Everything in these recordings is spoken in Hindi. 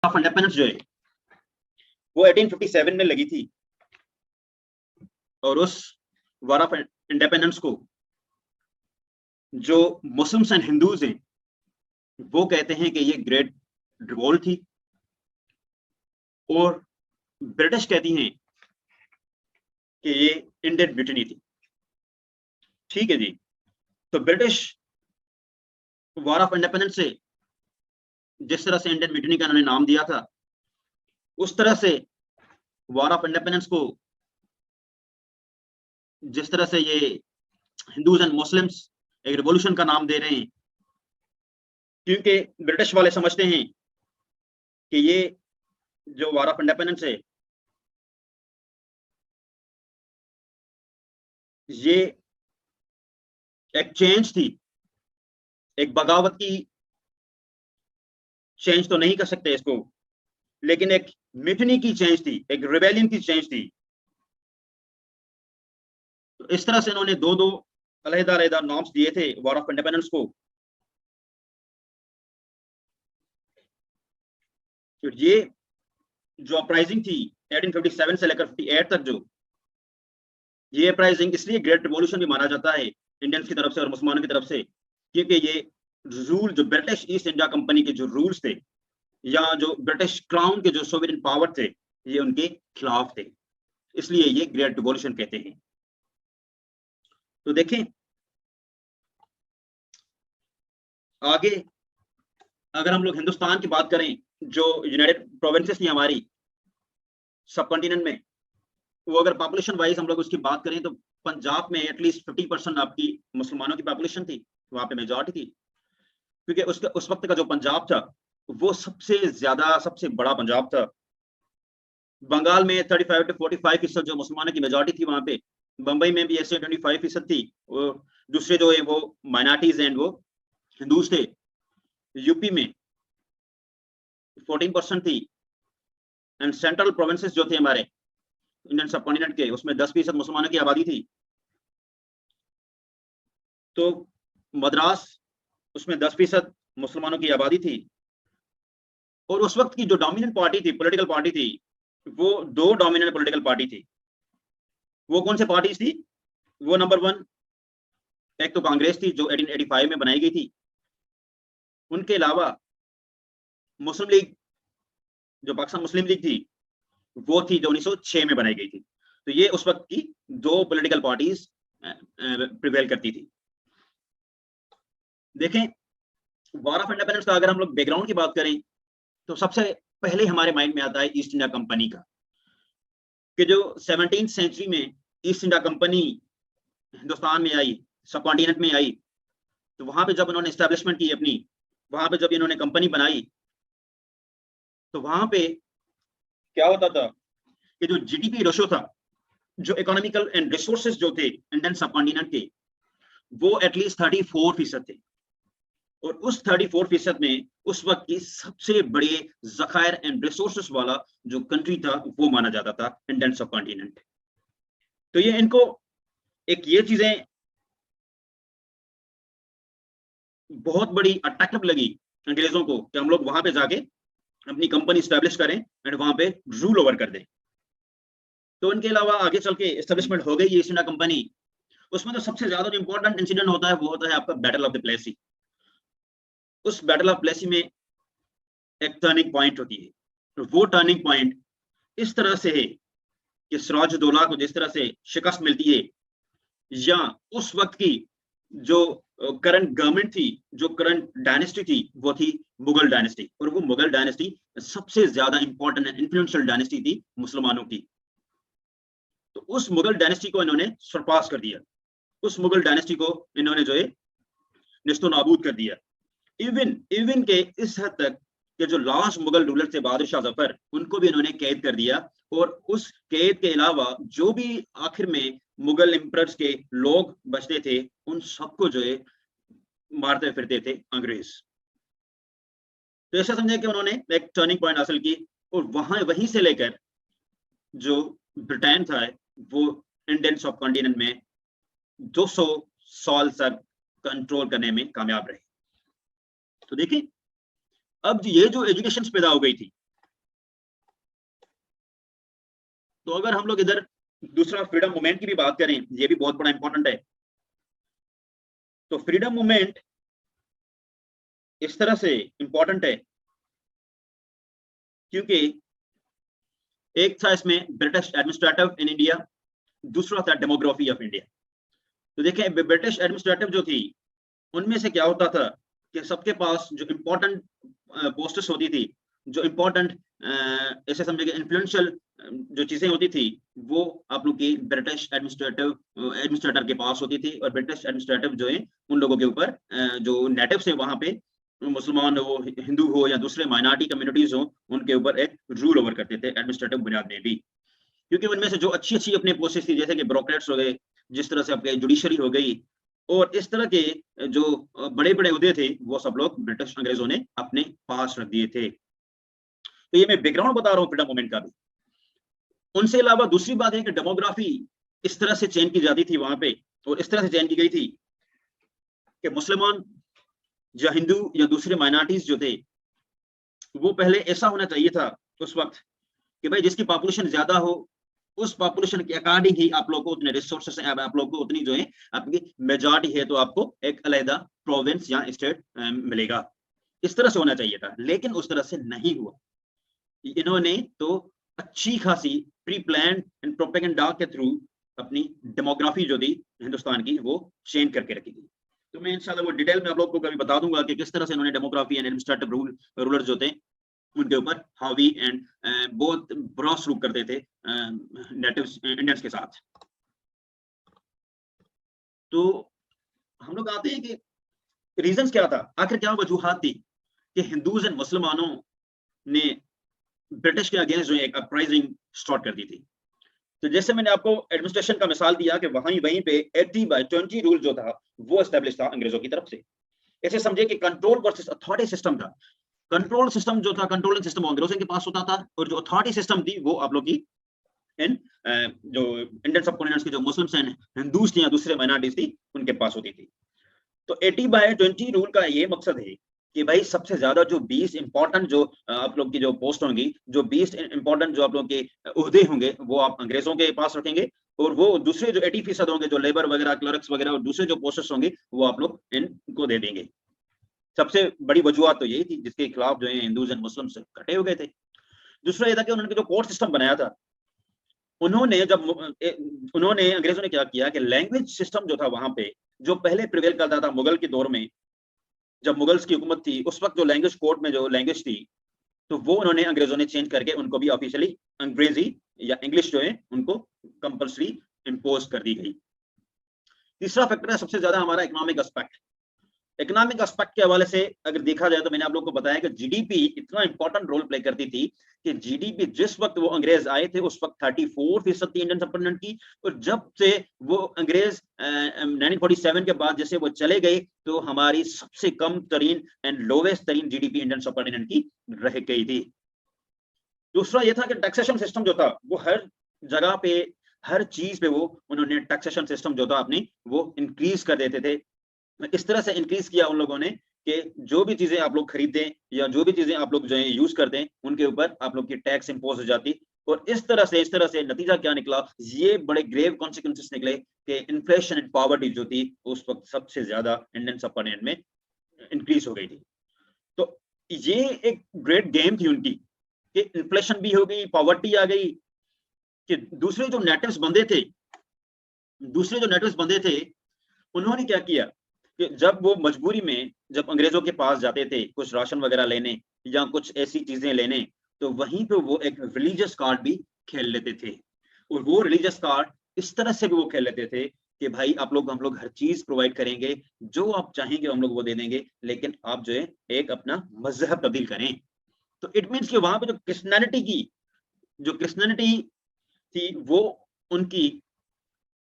ऑफ इंडिपेंडेंस जो है वो 1857 में लगी थी, और उस वॉर ऑफ इंडिपेंडेंस को जो मुस्लिम्स एंड हिंदूज हैं वो कहते हैं कि ये ग्रेट रिवोल्ट थी, और ब्रिटिश कहती हैं कि ये इंडियन म्यूटिनी थी। ठीक है जी। तो ब्रिटिश वॉर ऑफ इंडिपेंडेंस से जिस तरह से इंडियन म्यूटिनी का उन्होंने नाम दिया था, उस तरह से वॉर ऑफ इंडिपेंडेंस को जिस तरह से ये हिंदूज एंड मुस्लिम्स एक रिवॉल्यूशन का नाम दे रहे हैं, क्योंकि ब्रिटिश वाले समझते हैं कि ये जो वॉर ऑफ इंडिपेंडेंस है ये एक चेंज थी, एक बगावत की चेंज तो नहीं कर सकते इसको, लेकिन एक म्यूटिनी की चेंज थी, एक रिबेलियन की चेंज थी। तो इस तरह से इन्होंने दो दो अलग-अलग नाम्स दिए थे वॉर ऑफ इंडिपेंडेंस को। तो ये जो अपराइजिंग थी 1857 से लेकर 58 तक, जो ये अपराइजिंग इसलिए ग्रेट रिवॉल्यूशन भी माना जाता है इंडियंस की तरफ से और मुसलमानों की तरफ से, क्योंकि ये रूल जो ब्रिटिश ईस्ट इंडिया कंपनी के जो रूल्स थे या जो ब्रिटिश क्राउन के जो सोवरेन पावर थे ये उनके खिलाफ थे, इसलिए ये ग्रेट रिवॉल्यूशन कहते हैं। तो देखें आगे, अगर हम लोग हिंदुस्तान की बात करें, जो यूनाइटेड प्रोविंसेस थी हमारी सब कॉन्टिनेंट में, वो अगर पॉपुलेशन वाइज हम लोग उसकी बात करें तो पंजाब में एटलीस्ट 50% आपकी मुसलमानों की पॉपुलेशन थी, वहां पे मेजॉरिटी थी, क्योंकि उस वक्त का जो पंजाब था वो सबसे ज्यादा सबसे बड़ा पंजाब था। बंगाल में 35 to 45% जो मुसलमानों की मेजॉरिटी थी वहां पे, बंबई में भी ऐसे 25% थी, वो दूसरे जो है वो माइनॉरिटीज एंड वो हिंदूज थे। यूपी में 14% थी, एंड सेंट्रल प्रोविंसेस जो थे हमारे इंडियन सब कॉन्टिनेंट के, उसमें 10% मुसलमानों की आबादी थी। तो मद्रास, उसमें 10% मुसलमानों की आबादी थी, और उस वक्त की जो डोमिनेंट पार्टी थी, पॉलिटिकल पार्टी थी, वो दो डोमिनेंट पॉलिटिकल पार्टी थी। वो कौन से पार्टीज थी? वो नंबर 1 एक तो कांग्रेस थी जो 1885 में बनाई गई थी, उनके अलावा मुस्लिम लीग जो पाकिस्तान मुस्लिम लीग थी वो थी जो 1906 में बनाई गई थी। तो ये उस वक्त की दो पॉलिटिकल पार्टीज प्रिवेल करती थी। देखें वॉर ऑफ इंडिपेंडेंस का अगर हम लोग बैकग्राउंड की बात करें तो सबसे पहले हमारे माइंड में आता है ईस्ट इंडिया कंपनी का, कि जो 17वीं सेंचुरी में ईस्ट इंडिया कंपनी हिंदुस्तान में आई, सब कॉन्टिनेंट में आई, तो वहां पे जब इन्होंने एस्टेब्लिशमेंट की अपनी, वहां पे जब इन्होंने कंपनी बनाई, तो वहां पे क्या होता था कि जो जीडीपी रेशो था, जो इकोनॉमिकल एंड रिसोर्सेज जो थे इंडियन सब कॉन्टिनेंट के, वो एटलीस्ट 34% थे, और उस 34% में उस वक्त की सबसे बड़े जखायर एंड रिसोर्सेस वाला जो कंट्री था वो माना जाता था इंडियन सब कॉन्टिनेंट। तो ये इनको एक ये चीजें बहुत बड़ी अट्रैक्टिव लगी अंग्रेजों को कि हम लोग वहां पे जाके अपनी कंपनी स्टैब्लिश करें एंड वहां पे रूल ओवर कर दें। तो इनके अलावा आगे चल के एस्टेब्लिशमेंट हो गई ईस्ट इंडिया कंपनी। उसमें तो सबसे ज्यादा जो इंपॉर्टेंट इंसिडेंट होता है वो होता है आपका बैटल ऑफ द प्लेसी। उस बैटल ऑफ प्लेसी में एक टर्निंग पॉइंट होती है, तो वो टर्निंग पॉइंट इस तरह से है कि सिराजुद्दौला को जिस तरह से शिकस्त मिलती है, या उस वक्त की जो करंट गवर्नमेंट थी, जो करंट डायनेस्टी थी, वो थी मुगल डायनेस्टी, और वो मुगल डायनेस्टी सबसे ज्यादा इंपॉर्टेंट एंड इन्फ्लुएंशियल डायनेस्टी थी मुसलमानों की। तो उस मुगल डायनेस्टी को इन्होंने सरपास कर दिया, उस मुगल डायनेस्टी को इन्होंने जो है निस्तो नाबूद कर दिया। इवन के इस हद तक कि जो लास्ट मुगल रूलर थे बहादुर शाह जफर, उनको भी इन्होंने कैद कर दिया, और उस कैद के अलावा जो भी आखिर में मुगल एम्परर्स के लोग बचते थे उन सबको जो है मारते फिरते थे अंग्रेज। तो ऐसा समझे कि उन्होंने एक टर्निंग पॉइंट हासिल की, और वहीं से लेकर जो ब्रिटेन था वो इंडियन सब कॉन्टिनेंट में 200 साल तक कंट्रोल करने में कामयाब रहे। तो देखिए अब ये जो एजुकेशन पैदा हो गई थी, तो अगर हम लोग इधर दूसरा फ्रीडम मूवमेंट की भी बात करें, ये भी बहुत बड़ा इंपॉर्टेंट है। तो फ्रीडम मूवमेंट इस तरह से इंपॉर्टेंट है क्योंकि एक था इसमें ब्रिटिश एडमिनिस्ट्रेटिव इन इंडिया, दूसरा था डेमोग्राफी ऑफ इंडिया। तो देखें ब्रिटिश एडमिनिस्ट्रेटिव जो थी उनमें से क्या होता था कि सबके पास जो इम्पोर्टेंट पोस्ट्स होती थी, जो इम्पोर्टेंट ऐसे समझिए इन्फ्लुएंशियल जो चीजें होती थी, वो आप लोग की ब्रिटिश एडमिनिस्ट्रेटर के पास होती थी। और ब्रिटिश एडमिनिस्ट्रेटिव जो है उन लोगों के ऊपर जो नेटिव्स है वहां पे, मुसलमान हो, हिंदू हो या दूसरे माइनॉरिटी कम्युनिटीज हो, उनके ऊपर एक रूल ओवर करते थे एडमिनिस्ट्रेटिव बुनियाद में भी। क्योंकि उनमें से जो अच्छी अच्छी अपने पोस्टें थी, जैसे कि ब्यूरोक्रेट्स हो गए, जिस तरह से आपके जुडिशरी हो गई, और इस तरह के जो बड़े बड़े उहदे थे, वो सब लोग ब्रिटिश अंग्रेजों ने अपने पास रख दिए थे। तो ये मैं बैकग्राउंड बता रहा हूँ फ्रीडम मूवमेंट का भी। उनसे अलावा दूसरी बात है कि डेमोग्राफी इस तरह से चेंज की जाती थी वहां पे, और इस तरह से चेंज की गई थी कि मुसलमान या हिंदू या दूसरे माइनॉरिटीज जो थे, वो पहले ऐसा होना चाहिए था उस वक्त कि भाई जिसकी पॉपुलेशन ज्यादा हो, उस पॉपुलेशन के अकॉर्डिंग ही आप लोग को उतने रिसोर्सेस हैं, आप लोग को उतनी जो है आपकी मेजॉरिटी है, तो आपको एक अलग प्रोविंस या स्टेट मिलेगा। इस तरह से होना चाहिए था, लेकिन उस तरह से नहीं हुआ। इन्होंने तो अच्छी खासी प्री प्लान एंड प्रोपेगेंडा के थ्रू अपनी डेमोग्राफी जो थी हिंदुस्तान की, वो चेंज करके रखी थी। तो मैं इंशाल्लाह वो डिटेल में आप लोग को कभी बता दूंगा कि किस तरह से इन्होंने डेमोग्राफी एंड एडमिनिस्ट्रेटिव रूलर जो थे उनके ऊपर हावी एंड बहुत बुरा सलूक करते थे नेटिव्स इंडियंस के साथ। तो हम लोग आते हैं कि रीजंस क्या था, आखिर क्या वजूहात थी कि हिंदूज एंड मुसलमानों ने ब्रिटिश के अगेंस्ट जो एक अपराइजिंग स्टार्ट कर दी थी। तो जैसे मैंने आपको एडमिनिस्ट्रेशन का मिसाल दिया कि वहीं पे 80/20 रूल जो था वो एस्टेब्लिश था अंग्रेजों की तरफ से। ऐसे समझिए कि कंट्रोल वर्सेस अथॉरिटी सिस्टम था। कंट्रोल सिस्टम जो था, कंट्रोलिंग सिस्टम अंग्रेजों के पास होता था, और जो अथॉरिटी सिस्टम थी वो आप लोग की इन जो इंडियन सबकॉन्टिनेंट के जो मुस्लिम्स एंड हिंदूज थी या दूसरे माइनॉरिटीज थी उनके पास होती थी। तो 80/20 रूल का ये मकसद है कि भाई सबसे ज्यादा जो 20 इंपॉर्टेंट जो आप लोग की जो पोस्ट होंगी, जो 20 इंपॉर्टेंट जो आप लोग के उहदे होंगे, वो आप अंग्रेजों के पास रखेंगे, और वो दूसरे जो 80% होंगे, जो लेबर वगैरह, क्लर्क्स वगैरह और दूसरे जो पोस्ट्स होंगे, वो आप लोग इनको दे देंगे। सबसे बड़ी वजूहत तो यही थी, जिसके खिलाफ जो है हिंदूज एंड मुस्लिम्स कटे हो गए थे। दूसरा ये था कि उन्होंने जो कोर्ट सिस्टम बनाया था, उन्होंने अंग्रेजों ने क्या किया कि लैंग्वेज सिस्टम जो था वहां पे, जो पहले प्रिवेल करता था मुगल के दौर में, जब मुगल्स की हुकूमत थी, उस वक्त जो लैंग्वेज कोर्ट में जो लैंग्वेज थी, तो वो उन्होंने अंग्रेजों ने चेंज करके उनको भी ऑफिशियली अंग्रेजी या इंग्लिश जो है उनको कंपल्सरी इंपोज कर दी गई। तीसरा फैक्टर है सबसे ज्यादा हमारा इकोनॉमिक एस्पेक्ट। इकोनॉमिक एस्पेक्ट के हवाले से अगर देखा जाए तो मैंने आप लोगों को बताया कि जीडीपी इतना इंपॉर्टेंट रोल प्ले करती थी कि जीडीपी जिस वक्त वो अंग्रेज आए थे उस वक्त 34% थी इंडियन सबकॉन्टिनेंट की, और जब से वो अंग्रेज 1947 के बाद जैसे वो चले गए, तो हमारी सबसे कम तरीन एंड लोवेस्ट तरीन जीडीपी इंडियन सबकॉन्टिनेंट की रह गई थी। दूसरा ये था कि टैक्सेशन सिस्टम जो था वो हर जगह पे, हर चीज पे वो उन्होंने टैक्सेशन सिस्टम जो था अपनी वो इंक्रीज कर देते थे। इस तरह से इंक्रीज किया उन लोगों ने कि जो भी चीजें आप लोग खरीदते या जो भी चीजें आप लोग जो है यूज करते हैं, उनके ऊपर आप लोग की टैक्स इंपोज हो जाती। और इस तरह से नतीजा क्या निकला, ये बड़े ग्रेव कॉन्सिक्वेंसेस निकले कि इन्फ्लेशन एंड पॉवर्टी जो थी उस वक्त सबसे ज्यादा इंडियन सबकॉन्टिनेंट में इंक्रीज हो गई थी। तो ये एक ग्रेट गेम थी उनकी कि इन्फ्लेशन भी हो गई, पॉवर्टी आ गई, कि दूसरे जो नेटिव्स बंदे थे उन्होंने क्या किया कि जब वो मजबूरी में जब अंग्रेजों के पास जाते थे कुछ राशन वगैरह लेने या कुछ ऐसी चीजें लेने, तो वहीं पे वो एक रिलीजियस कार्ड भी खेल लेते थे। और वो रिलीजियस कार्ड इस तरह से भी वो खेल लेते थे कि भाई हम लोग हर चीज प्रोवाइड करेंगे, जो आप चाहेंगे हम लोग वो दे देंगे, लेकिन आप जो है एक अपना मजहब तब्दील करें। तो इट मीन्स कि वहां पे जो क्रिश्चियनिटी थी वो उनकी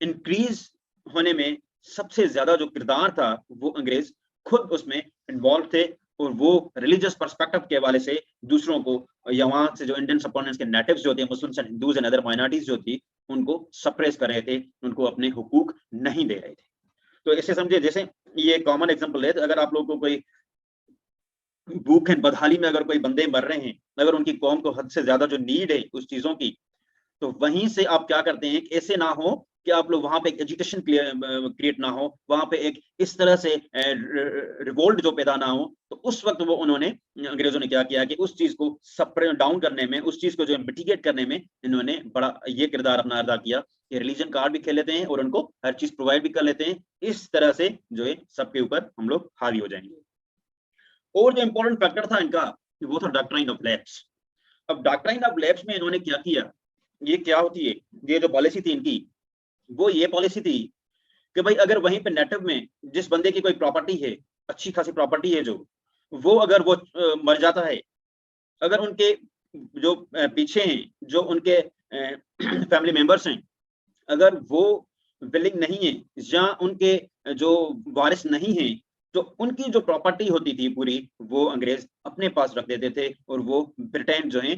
इंक्रीज होने में सबसे ज्यादा जो किरदार था वो अंग्रेज खुद उसमें इन्वॉल्व थे। और वो रिलीजियस पर्सपेक्टिव के हवाले से दूसरों को, या वहां से जो इंडियन सबकॉन्टिनेंट के नेटिव्स जो थे, Muslims and Hindus and other minorities जो थी, उनको सप्रेस कर रहे थे, उनको अपने हुकूक नहीं दे रहे थे। तो ऐसे समझे जैसे ये कॉमन एग्जांपल है, तो अगर आप लोगों को कोई भूख एंड बदहाली में अगर कोई बंदे मर रहे हैं, अगर उनकी कौम को हद से ज्यादा जो नीड है उस चीजों की, तो वहीं से आप क्या करते हैं कि ऐसे ना हो कि आप लोग वहां पे एक एजुकेशन क्रिएट ना हो, वहां पे एक इस तरह से रिवोल्ट जो पैदा ना हो। तो उस वक्त वो उन्होंने, अंग्रेजों ने क्या किया कि उस चीज को सप्रेस डाउन करने में, उस चीज को जो मिटिगेट करने में इन्होंने बड़ा ये किरदार अपना अदा किया कि रिलीजन कार्ड भी खेल लेते हैं और उनको हर चीज प्रोवाइड भी कर लेते हैं। इस तरह से जो है सबके ऊपर हम लोग हावी हो जाएंगे। और जो इंपॉर्टेंट फैक्टर था इनका वो था डॉक्ट्राइन ऑफ लैप्स। अब डॉक्ट्राइन ऑफ लैप्स में इन्होंने क्या किया, ये क्या होती है, ये जो पॉलिसी थी इनकी, वो ये पॉलिसी थी कि भाई अगर वहीं पे नेटिव में जिस बंदे की कोई प्रॉपर्टी है, अच्छी खासी प्रॉपर्टी है, जो वो अगर वो मर जाता है, अगर उनके जो पीछे हैं, जो उनके फैमिली मेंबर्स हैं, अगर वो विलिंग नहीं है या उनके जो वारिस नहीं है, तो उनकी जो प्रॉपर्टी होती थी पूरी, वो अंग्रेज अपने पास रख देते थे और वो ब्रिटेन जो है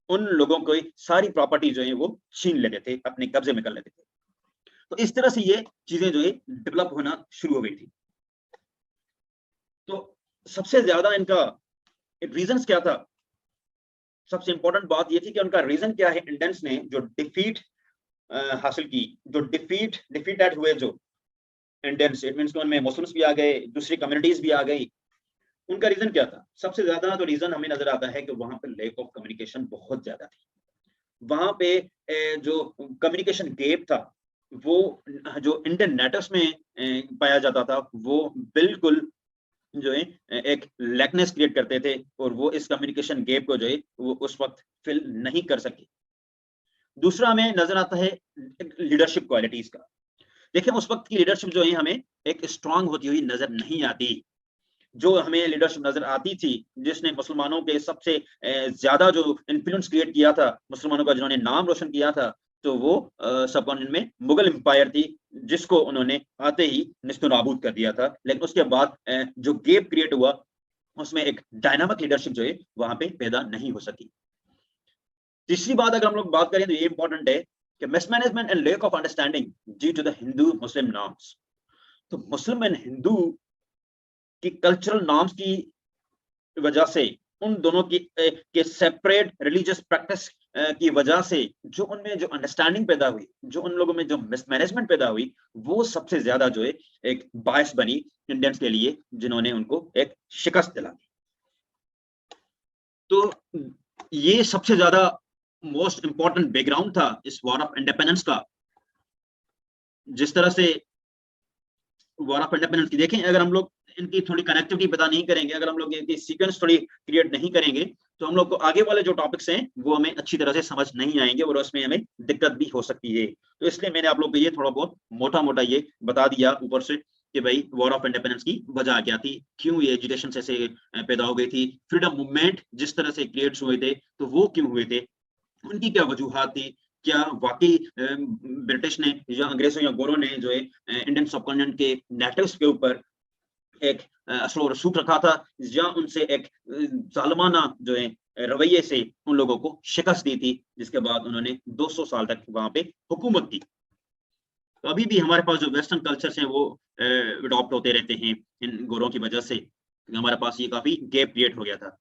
उन लोगों को सारी प्रॉपर्टी जो है वो छीन लेते थे, अपने कब्जे में कर लेते थे। तो इस तरह से ये चीजें जो है डेवलप होना शुरू हो गई थी। तो सबसे ज्यादा इनका रीजंस क्या था, सबसे इंपॉर्टेंट बात ये थी कि उनका रीजन क्या है, इंडियंस ने जो डिफीट हासिल की, जो डिफीटेड हुए जो इंडियंस, इट मींस उनमें मुस्लिम्स भी आ गए, दूसरी कम्युनिटीज भी आ गई। उनका रीजन क्या था, सबसे ज्यादा तो रीजन हमें नजर आता है कि वहां पे लैक ऑफ कम्युनिकेशन बहुत ज्यादा थी। वहां पे जो कम्युनिकेशन गैप था, वो जो इंडियन नेटिव्स में पाया जाता था, वो बिल्कुल जो है एक लैकनेस क्रिएट करते थे और वो इस कम्युनिकेशन गैप को जो है वो उस वक्त फिल नहीं कर सके। दूसरा हमें नजर आता है लीडरशिप क्वालिटीज का। देखिए उस वक्त की लीडरशिप जो है हमें एक स्ट्रांग होती हुई नजर नहीं आती। जो हमें लीडरशिप नजर आती थी, जिसने मुसलमानों के सबसे ज्यादा जो इन्फ्लुएंस क्रिएट किया था, मुसलमानों का जिन्होंने नाम रोशन किया था, तो वो सब कॉन्टिनेंट में मुगल एम्पायर थी, जिसको उन्होंने आते ही निस्तो नाबूद कर दिया था। लेकिन उसके बाद जो गैप क्रिएट हुआ, उसमें एक डायनामिक लीडरशिप जो है वहां पे पैदा नहीं हो सकी। तीसरी बात अगर हम लोग बात करें तो ये इंपॉर्टेंट है कि mismanagement and lack of understanding due to the Hindu Muslim norms. तो मुस्लिम एंड हिंदू की कल्चरल नॉर्म्स की वजह से, उन दोनों की के सेपरेट रिलीजियस प्रैक्टिस की वजह से जो उनमें जो अंडरस्टैंडिंग पैदा हुई, जो उन लोगों में जो मिसमैनेजमेंट पैदा हुई, वो सबसे ज्यादा जो है एक बायस बनी इंडियंस के लिए, जिन्होंने उनको एक शिकस्त दिला दी। तो ये सबसे ज्यादा मोस्ट इंपॉर्टेंट बैकग्राउंड था इस वॉर ऑफ इंडिपेंडेंस का। जिस तरह से वॉर ऑफ इंडिपेंडेंस की देखें, अगर हम लोग इनकी थोड़ी कनेक्टिविटी पता नहीं करेंगे, अगर हम लोग इनकी सीक्वेंस थोड़ी क्रिएट नहीं करेंगे, तो हम लोग को आगे वाले जो टॉपिक्स हैं वो हमें अच्छी तरह से समझ नहीं आएंगे और उसमें हमें दिक्कत भी हो सकती है। तो इसलिए मैंने आप लोग को ये थोड़ा बहुत मोटा मोटा ये बता दिया ऊपर से कि भाई वॉर ऑफ इंडिपेंडेंस की वजह क्या थी, क्यों ये एजिटेशन ऐसे पैदा हो गई थी, फ्रीडम मूवमेंट जिस तरह से क्रिएट हुए थे तो वो क्यों हुए थे, उनकी क्या वजूहात थी, क्या वाकई ब्रिटिश ने या अंग्रेजों या गोरों ने जो है इंडियन सबकॉन्टिनेंट के नेटिव्स के ऊपर एक असर और रसूख रखा था, या उनसे एक जालिमाना जो है रवैये से उन लोगों को शिकस्त दी थी, जिसके बाद उन्होंने 200 साल तक वहां पे हुकूमत की। तो अभी भी हमारे पास जो वेस्टर्न कल्चर्स हैं वो अडॉप्ट होते रहते हैं इन गोरों की वजह से, हमारे पास ये काफी गैप क्रिएट हो गया था।